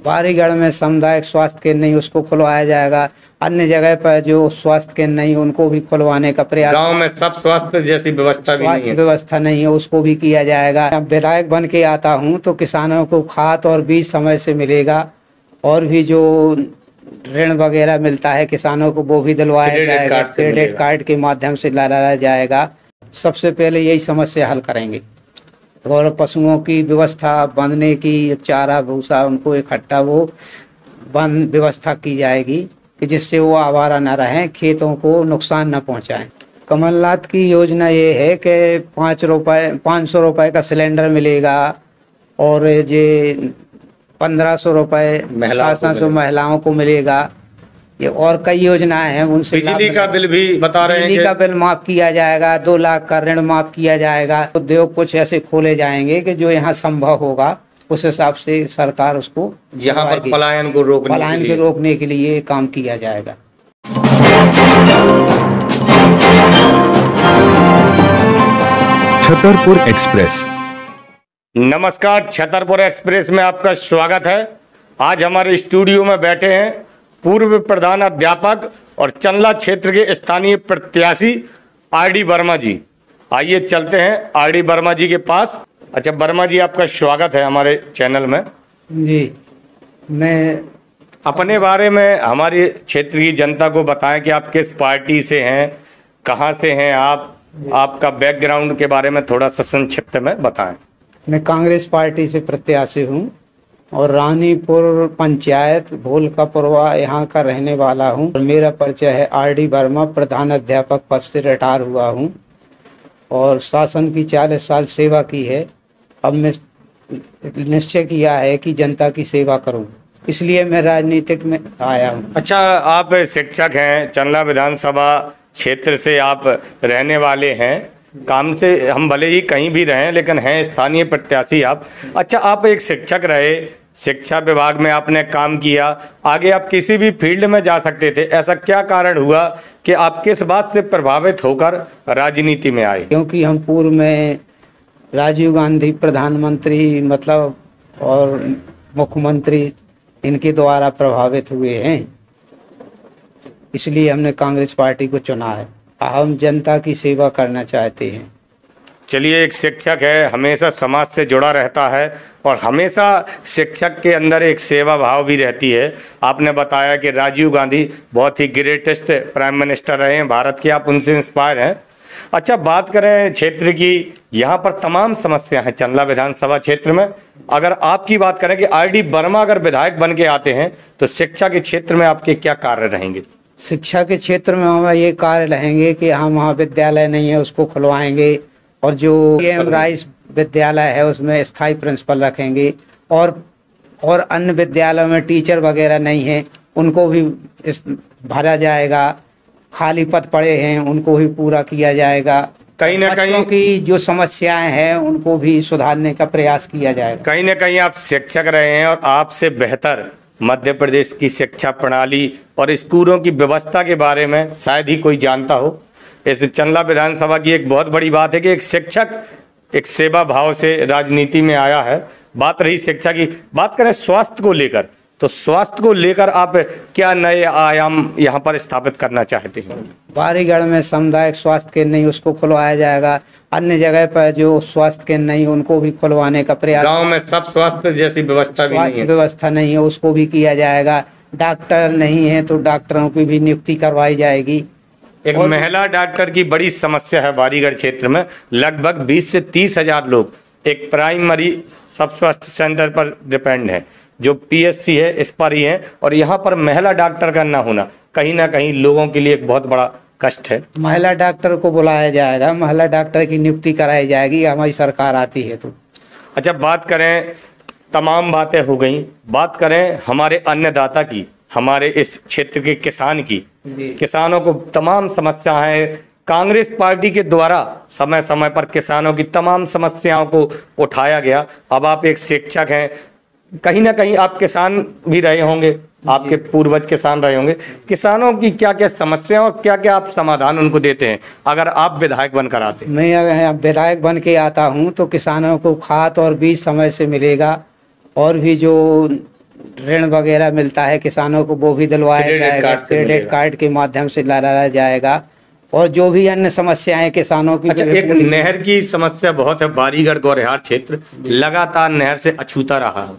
बारीगढ़ में सामुदायिक स्वास्थ्य केंद्र नहीं, उसको खुलवाया जाएगा। अन्य जगह पर जो स्वास्थ्य केंद्र नहीं, उनको भी खुलवाने का प्रयास। गांव में सब स्वास्थ्य जैसी व्यवस्था भी नहीं है, स्वास्थ्य व्यवस्था नहीं है, उसको भी किया जाएगा। विधायक बन के आता हूँ तो किसानों को खाद और बीज समय से मिलेगा, और भी जो ऋण वगैरह मिलता है किसानों को वो भी दिलवाया जाएगा, क्रेडिट कार्ड के माध्यम से लाया जाएगा। सबसे पहले यही समस्या हल करेंगे, और पशुओं की व्यवस्था, बांधने की, चारा भूसा उनको इकट्ठा वो बंद व्यवस्था की जाएगी कि जिससे वो आवारा न रहें, खेतों को नुकसान न पहुंचाएं। कमलनाथ की योजना ये है कि 500 रुपये का सिलेंडर मिलेगा, और ये 1500 रुपये 700 महिलाओं को मिलेगा। ये और कई योजनाएं हैं, उनसे बिजली का बिल भी बता रहे हैं, बिजली का बिल माफ किया जाएगा, 2 लाख का ऋण माफ किया जाएगा। उद्योग कुछ ऐसे खोले जाएंगे कि जो यहाँ संभव होगा उस हिसाब से सरकार उसको यहाँ पर पलायन को रोकने के लिए काम किया जाएगा। छतरपुर एक्सप्रेस। नमस्कार, छतरपुर एक्सप्रेस में आपका स्वागत है। आज हमारे स्टूडियो में बैठे हैं पूर्व प्रधान अध्यापक और चंदला क्षेत्र के स्थानीय प्रत्याशी आर.डी. वर्मा जी। आइए चलते हैं आर.डी. वर्मा जी के पास। अच्छा वर्मा जी, आपका स्वागत है हमारे चैनल में। जी, मैं अपने बारे में हमारी क्षेत्र की जनता को बताएं कि आप किस पार्टी से हैं, कहां से हैं आप, आपका बैकग्राउंड के बारे में थोड़ा सा संक्षिप्त में बताएं। मैं कांग्रेस पार्टी से प्रत्याशी हूं और रानीपुर पंचायत भोलकापुरवा यहाँ का रहने वाला हूँ। मेरा परिचय है आर.डी. वर्मा, प्रधान अध्यापक पद से रिटायर हुआ हूँ और शासन की 40 साल सेवा की है। अब मैं निश्चय किया है कि जनता की सेवा करूँ, इसलिए मैं राजनीतिक में आया हूँ। अच्छा, आप शिक्षक हैं, चंदला विधानसभा क्षेत्र से आप रहने वाले हैं। काम से हम भले ही कहीं भी रहें लेकिन हैं स्थानीय प्रत्याशी आप। अच्छा, आप एक शिक्षक रहे, शिक्षा विभाग में आपने काम किया, आगे आप किसी भी फील्ड में जा सकते थे। ऐसा क्या कारण हुआ कि आप किस बात से प्रभावित होकर राजनीति में आए? क्योंकि हम पूर्व में राजीव गांधी प्रधानमंत्री और मुख्यमंत्री इनके द्वारा प्रभावित हुए हैं, इसलिए हमने कांग्रेस पार्टी को चुना है। हम जनता की सेवा करना चाहते हैं। चलिए, एक शिक्षक है, हमेशा समाज से जुड़ा रहता है और हमेशा शिक्षक के अंदर एक सेवा भाव भी रहती है। आपने बताया कि राजीव गांधी बहुत ही ग्रेटेस्ट प्राइम मिनिस्टर रहे हैं भारत के, आप उनसे इंस्पायर हैं। अच्छा, बात करें क्षेत्र की, यहाँ पर तमाम समस्या हैं चंदला विधानसभा क्षेत्र में। अगर आपकी बात करें कि आर.डी. वर्मा अगर विधायक बन के आते हैं तो शिक्षा के क्षेत्र में आपके क्या कार्य रहेंगे? शिक्षा के क्षेत्र में हमारे ये कार्य रहेंगे कि हम महाविद्यालय नहीं है उसको खुलवाएंगे, और जो पीएम राइस विद्यालय है उसमें स्थायी प्रिंसिपल रखेंगे, और अन्य विद्यालयों में टीचर वगैरह नहीं है उनको भी भरा जाएगा। खाली पद पड़े हैं उनको भी पूरा किया जाएगा। कहीं ना कहीं की जो समस्याएं हैं उनको भी सुधारने का प्रयास किया जाएगा। कहीं ना कहीं आप शिक्षक रहे हैं और आपसे बेहतर मध्य प्रदेश की शिक्षा प्रणाली और स्कूलों की व्यवस्था के बारे में शायद ही कोई जानता हो। इस चंदला विधानसभा की एक बहुत बड़ी बात है कि एक शिक्षक एक सेवा भाव से राजनीति में आया है। बात रही शिक्षा की, बात करें स्वास्थ्य को लेकर, तो स्वास्थ्य को लेकर आप क्या नए आयाम यहाँ पर स्थापित करना चाहते हैं? बारीगढ़ में सामुदायिक स्वास्थ्य केंद्र नहीं, उसको खुलवाया जाएगा। अन्य जगह पर जो स्वास्थ्य केंद्र नहीं, उनको भी खुलवाने का प्रयास। गांव में सब स्वास्थ्य जैसी व्यवस्था नहीं है, उसको भी किया जाएगा। डॉक्टर नहीं है तो डॉक्टरों की भी नियुक्ति करवाई जाएगी। एक महिला डॉक्टर की बड़ी समस्या है बारीगढ़ क्षेत्र में। लगभग 20 से 30 हजार लोग एक प्राइमरी सब स्वास्थ्य सेंटर पर डिपेंड है, जो पीएचसी है इस पर ही है, और यहाँ पर महिला डॉक्टर का ना होना कहीं ना कहीं लोगों के लिए एक बहुत बड़ा कष्ट है। महिला डॉक्टर को बुलाया जाएगा, महिला डॉक्टर की नियुक्ति कराई जाएगी, हमारी सरकार आती है तो। अच्छा, बात करें, तमाम बातें हो गई, बात करें हमारे अन्नदाता की, हमारे इस क्षेत्र के किसान की। किसानों को तमाम समस्या है, कांग्रेस पार्टी के द्वारा समय समय पर किसानों की तमाम समस्याओं को उठाया गया। अब आप एक शिक्षक हैं, कहीं ना कहीं आप किसान भी रहे होंगे, आपके पूर्वज किसान रहे होंगे। किसानों की क्या क्या समस्या और क्या क्या आप समाधान उनको देते हैं अगर आप विधायक बनकर आते हैं? मैं अगर विधायक बन के आता हूं तो किसानों को खाद और बीज समय से मिलेगा, और भी जो ऋण वगैरह मिलता है किसानों को, वो भी दिलवाया जाएगा, क्रेडिट कार्ड के माध्यम से लाया जाएगा। और जो भी अन्य समस्याएं किसानों की। अच्छा, एक नहर की समस्या बहुत है, बारीगढ़ गौरेहार क्षेत्र लगातार नहर से अछूता रहा है,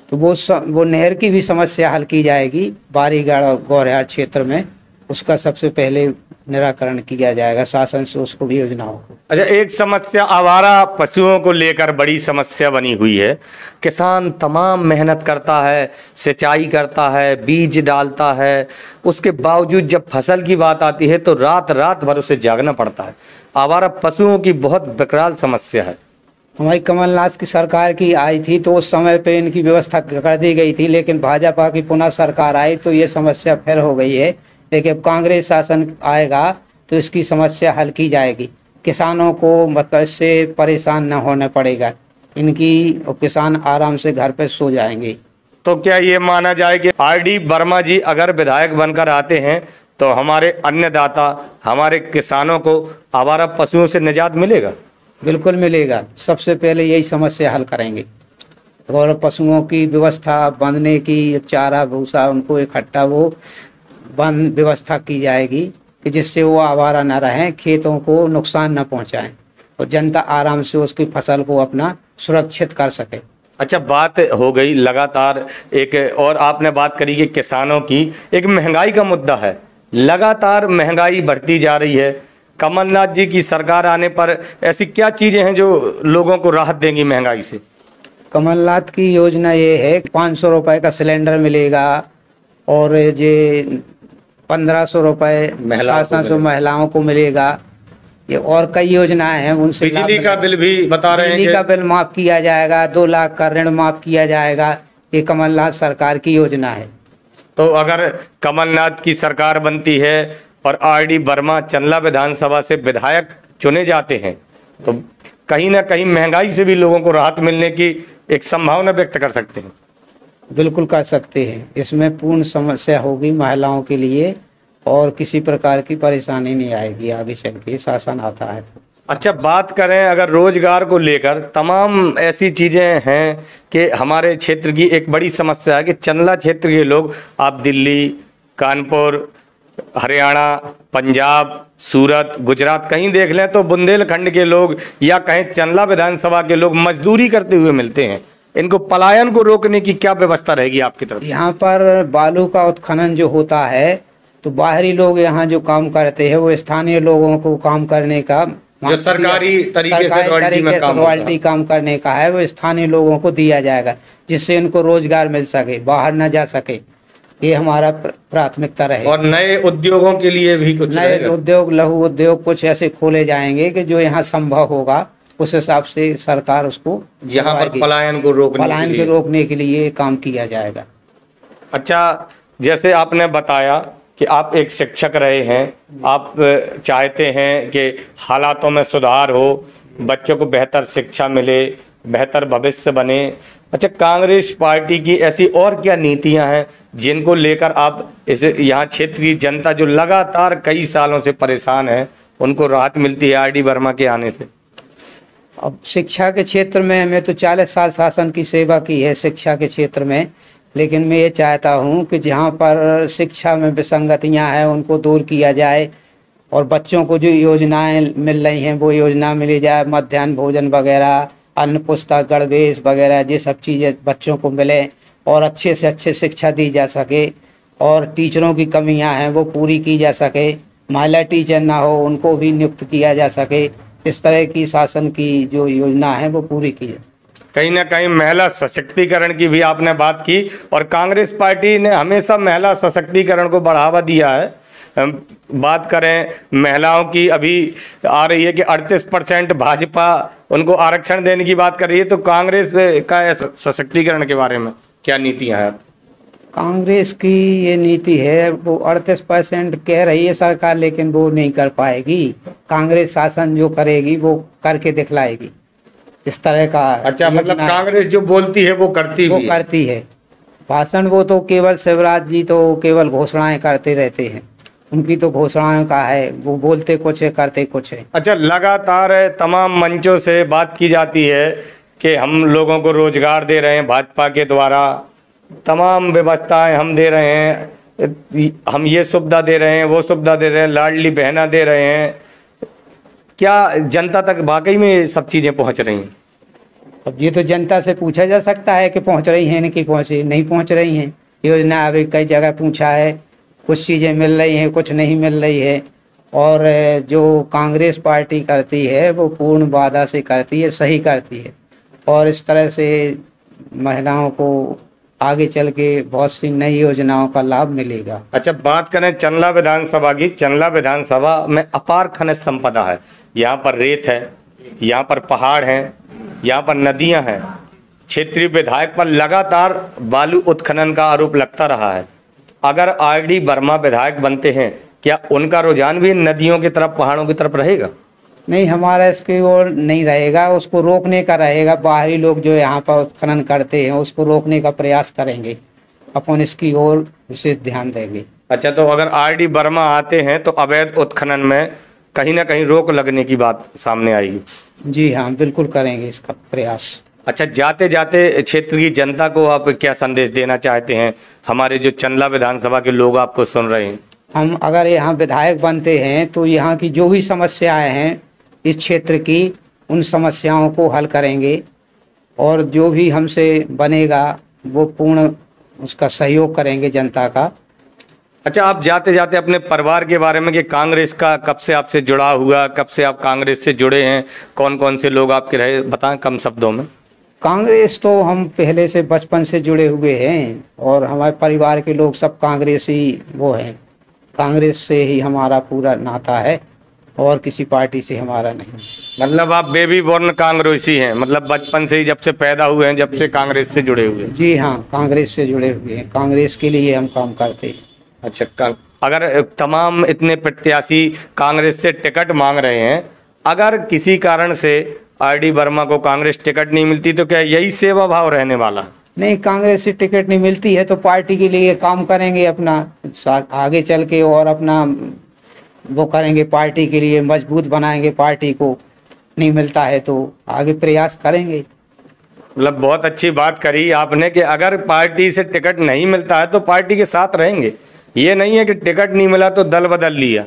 तो वो नहर की भी समस्या हल की जाएगी बारीगढ़ और गौरेहार क्षेत्र में। उसका सबसे पहले निराकरण किया जाएगा शासन से, उसको भी योजनाओं को। अच्छा, एक समस्या आवारा पशुओं को लेकर बड़ी समस्या बनी हुई है। किसान तमाम मेहनत करता है, सिंचाई करता है, बीज डालता है, उसके बावजूद जब फसल की बात आती है तो रात रात भर उसे जागना पड़ता है। आवारा पशुओं की बहुत विकराल समस्या है। हमारी कमलनाथ की सरकार की आई थी तो उस समय पे इनकी व्यवस्था कर दी गई थी, लेकिन भाजपा की पुनः सरकार आई तो ये समस्या फिर हो गई है। लेकिन अब कांग्रेस शासन आएगा तो इसकी समस्या हल की जाएगी। किसानों को मतलब इससे परेशान न होना पड़ेगा इनकी, और किसान आराम से घर पे सो जाएंगे। तो क्या ये माना जाए कि आर.डी. वर्मा जी अगर विधायक बनकर आते हैं तो हमारे अन्नदाता, हमारे किसानों को आवारा पशुओं से निजात मिलेगा? बिल्कुल मिलेगा। सबसे पहले यही समस्या हल करेंगे और पशुओं की व्यवस्था, बांधने की, चारा भूसा उनको इकट्ठा वो बंद व्यवस्था की जाएगी कि जिससे वो आवारा न रहें, खेतों को नुकसान न पहुंचाएं और जनता आराम से उसकी फसल को अपना सुरक्षित कर सके। अच्छा, बात हो गई लगातार एक और आपने बात करी कि किसानों की एक महंगाई का मुद्दा है, लगातार महंगाई बढ़ती जा रही है। कमलनाथ जी की सरकार आने पर ऐसी क्या चीजें हैं जो लोगों को राहत देंगी महंगाई से? कमलनाथ की योजना ये है 500 रुपये का सिलेंडर मिलेगा और ये 1500 रुपये 700 महिलाओं को मिलेगा। ये और कई योजनाएं हैं, उनसे बिजली का बिल भी बता रहे हैं, बिजली का बिल माफ किया जाएगा, 2 लाख का ऋण माफ किया जाएगा। ये कमलनाथ सरकार की योजना है। तो अगर कमलनाथ की सरकार बनती है और आर.डी. वर्मा चंदला विधानसभा से विधायक चुने जाते हैं तो कहीं ना कहीं महंगाई से भी लोगों को राहत मिलने की एक संभावना व्यक्त कर सकते हैं। बिल्कुल कर सकते हैं। इसमें पूर्ण समस्या होगी महिलाओं के लिए और किसी प्रकार की परेशानी नहीं आएगी आगे चल के शासन आता है। अच्छा, बात करें अगर रोजगार को लेकर, तमाम ऐसी चीज़ें हैं कि हमारे क्षेत्र की एक बड़ी समस्या है कि चंदला क्षेत्र के लोग, आप दिल्ली, कानपुर, हरियाणा, पंजाब, सूरत, गुजरात कहीं देख लें तो बुंदेलखंड के लोग या कहीं चंदला विधानसभा के लोग मजदूरी करते हुए मिलते हैं। इनको पलायन को रोकने की क्या व्यवस्था रहेगी आपकी तरफ? यहाँ पर बालू का उत्खनन जो होता है तो बाहरी लोग यहाँ जो काम करते हैं वो स्थानीय लोगों को काम करने का, जो सरकारी तरीके से रॉयल्टी काम करने का है, वो स्थानीय लोगों को दिया जाएगा जिससे इनको रोजगार मिल सके, बाहर न जा सके। ये हमारा प्राथमिकता रहे। और नए उद्योगों के लिए भी कुछ नए उद्योग, लघु उद्योग कुछ ऐसे खोले जाएंगे कि जो यहाँ संभव होगा उस हिसाब से सरकार उसको यहाँ पर पलायन को रोकने के लिए काम किया जाएगा। अच्छा, जैसे आपने बताया कि आप एक शिक्षक रहे हैं, आप चाहते हैं कि हालातों में सुधार हो, बच्चों को बेहतर शिक्षा मिले, बेहतर भविष्य बने। अच्छा, कांग्रेस पार्टी की ऐसी और क्या नीतियां हैं जिनको लेकर आप इसे यहाँ क्षेत्र की जनता जो लगातार कई सालों से परेशान है उनको राहत मिलती है आर.डी. वर्मा के आने से? अब शिक्षा के क्षेत्र में हमें तो 40 साल शासन की सेवा की है शिक्षा के क्षेत्र में, लेकिन मैं ये चाहता हूँ कि जहाँ पर शिक्षा में विसंगतियाँ हैं उनको दूर किया जाए और बच्चों को जो योजनाएं मिल रही हैं वो योजना मिली जाए। मध्याह्न भोजन वगैरह, अन्न पुस्तक, गणवेश वगैरह, ये सब चीज़ें बच्चों को मिले और अच्छे से अच्छे शिक्षा दी जा सके और टीचरों की कमियां हैं वो पूरी की जा सके। महिला टीचर ना हो उनको भी नियुक्त किया जा सके। इस तरह की शासन की जो योजना है वो पूरी की जाए। कहीं ना कहीं महिला सशक्तिकरण की भी आपने बात की और कांग्रेस पार्टी ने हमेशा महिला सशक्तिकरण को बढ़ावा दिया है। बात करें महिलाओं की, अभी आ रही है कि 38% भाजपा उनको आरक्षण देने की बात कर रही है, तो कांग्रेस का सशक्तिकरण के बारे में क्या नीतियां हैं? कांग्रेस की ये नीति है, वो 38% कह रही है सरकार, लेकिन वो नहीं कर पाएगी। कांग्रेस शासन जो करेगी वो करके दिखलाएगी, इस तरह का। अच्छा, मतलब कांग्रेस जो बोलती है वो करती है। भाषण वो तो केवल शिवराज जी तो केवल घोषणाएं करते रहते हैं, उनकी तो घोषणाओं का है, वो बोलते कुछ है करते कुछ है। अच्छा, लगातार तमाम मंचों से बात की जाती है कि हम लोगों को रोजगार दे रहे हैं भाजपा के द्वारा, तमाम व्यवस्थाएं हम दे रहे हैं, हम ये सुविधा दे रहे हैं, वो सुविधा दे रहे हैं, लाडली बहना दे रहे हैं, क्या जनता तक वाकई में ये सब चीज़ें पहुंच रही हैं? अब ये तो जनता से पूछा जा सकता है कि पहुंच रही हैं कि नहीं पहुंच रही हैं। योजना अभी कई जगह पूछा है, कुछ चीज़ें मिल रही हैं, कुछ नहीं मिल रही है। और जो कांग्रेस पार्टी करती है वो पूर्ण वादा से करती है, सही करती है, और इस तरह से महिलाओं को आगे चल के बहुत सी नई योजनाओं का लाभ मिलेगा। अच्छा, बात करें चंदला विधानसभा की। चंदला विधानसभा में अपार खनिज संपदा है। यहाँ पर रेत है, यहाँ पर पहाड़ हैं, यहाँ पर नदियाँ हैं। क्षेत्रीय विधायक पर लगातार बालू उत्खनन का आरोप लगता रहा है। अगर आर.डी. वर्मा विधायक बनते हैं, क्या उनका रुझान भी नदियों की तरफ, पहाड़ों की तरफ रहेगा? नहीं, हमारा इसकी ओर नहीं रहेगा, उसको रोकने का रहेगा। बाहरी लोग जो यहाँ पर उत्खनन करते हैं उसको रोकने का प्रयास करेंगे, अपन इसकी ओर विशेष ध्यान देंगे। अच्छा, तो अगर आर.डी. वर्मा आते हैं तो अवैध उत्खनन में कहीं ना कहीं रोक लगने की बात सामने आएगी? जी हाँ, बिल्कुल करेंगे इसका प्रयास। अच्छा, जाते जाते क्षेत्र की जनता को आप क्या संदेश देना चाहते हैं? हमारे जो चंदला विधानसभा के लोग आपको सुन रहे हैं। हम अगर यहाँ विधायक बनते हैं तो यहाँ की जो भी समस्याएं हैं इस क्षेत्र की, उन समस्याओं को हल करेंगे, और जो भी हमसे बनेगा वो पूर्ण उसका सहयोग करेंगे जनता का। अच्छा, आप जाते जाते अपने परिवार के बारे में, कि कांग्रेस का कब से आपसे जुड़ा हुआ, कब से आप कांग्रेस से जुड़े हैं, कौन कौन से लोग आपके रहे, बताएं कम शब्दों में। कांग्रेस तो हम पहले से बचपन से जुड़े हुए हैं, और हमारे परिवार के लोग सब कांग्रेसी वो हैं। कांग्रेस से ही हमारा पूरा नाता है, और किसी पार्टी से हमारा नहीं। मतलब आप बेबी बोर्न कांग्रेसी हैं, मतलब बचपन से ही, जब से पैदा हुए हैं, जब से कांग्रेस से जुड़े हुए हैं? जी हाँ, कांग्रेस से जुड़े हुए हैं, कांग्रेस के लिए हम काम करते हैं। अच्छा, अगर तमाम इतने प्रत्याशी कांग्रेस से टिकट मांग रहे हैं, अगर किसी कारण से आर.डी. वर्मा को कांग्रेस टिकट नहीं मिलती तो क्या यही सेवा भाव रहने वाला? नहीं, कांग्रेस से टिकट नहीं मिलती है तो पार्टी के लिए काम करेंगे अपना आगे चल के, और अपना वो करेंगे, पार्टी के लिए मजबूत बनाएंगे पार्टी को। नहीं मिलता है तो आगे प्रयास करेंगे। मतलब बहुत अच्छी बात करी आपने कि अगर पार्टी से टिकट नहीं मिलता है तो पार्टी के साथ रहेंगे। ये नहीं है कि टिकट नहीं मिला तो दल बदल लिया।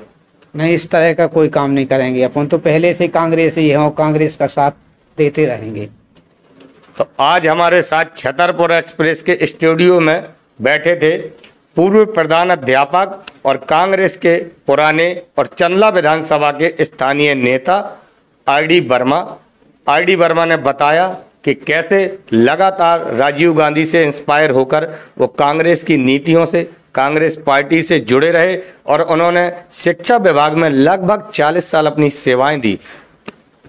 नहीं, इस तरह का कोई काम नहीं करेंगे। अपन तो पहले से कांग्रेस ही है और कांग्रेस का साथ देते रहेंगे। तो आज हमारे साथ छतरपुर एक्सप्रेस के स्टूडियो में बैठे थे पूर्व प्रधान अध्यापक और कांग्रेस के पुराने और चंदला विधानसभा के स्थानीय नेता आर.डी. वर्मा। आर.डी. वर्मा ने बताया कि कैसे लगातार राजीव गांधी से इंस्पायर होकर वो कांग्रेस की नीतियों से, कांग्रेस पार्टी से जुड़े रहे, और उन्होंने शिक्षा विभाग में लगभग 40 साल अपनी सेवाएं दी।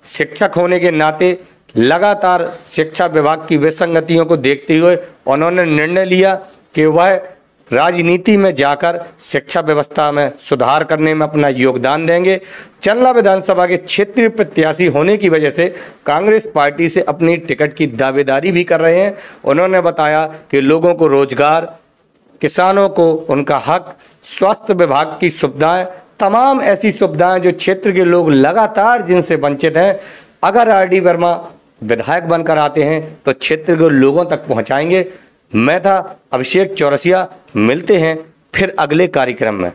शिक्षक होने के नाते लगातार शिक्षा विभाग की विसंगतियों को देखते हुए उन्होंने निर्णय लिया कि वह राजनीति में जाकर शिक्षा व्यवस्था में सुधार करने में अपना योगदान देंगे। चंदला विधानसभा के क्षेत्रीय प्रत्याशी होने की वजह से कांग्रेस पार्टी से अपनी टिकट की दावेदारी भी कर रहे हैं। उन्होंने बताया कि लोगों को रोजगार, किसानों को उनका हक, स्वास्थ्य विभाग की सुविधाएं, तमाम ऐसी सुविधाएं जो क्षेत्र के लोग लगातार जिनसे वंचित हैं, अगर आर.डी. वर्मा विधायक बनकर आते हैं तो क्षेत्र के लोगों तक पहुंचाएंगे। मैं था अभिषेक चौरसिया, मिलते हैं फिर अगले कार्यक्रम में।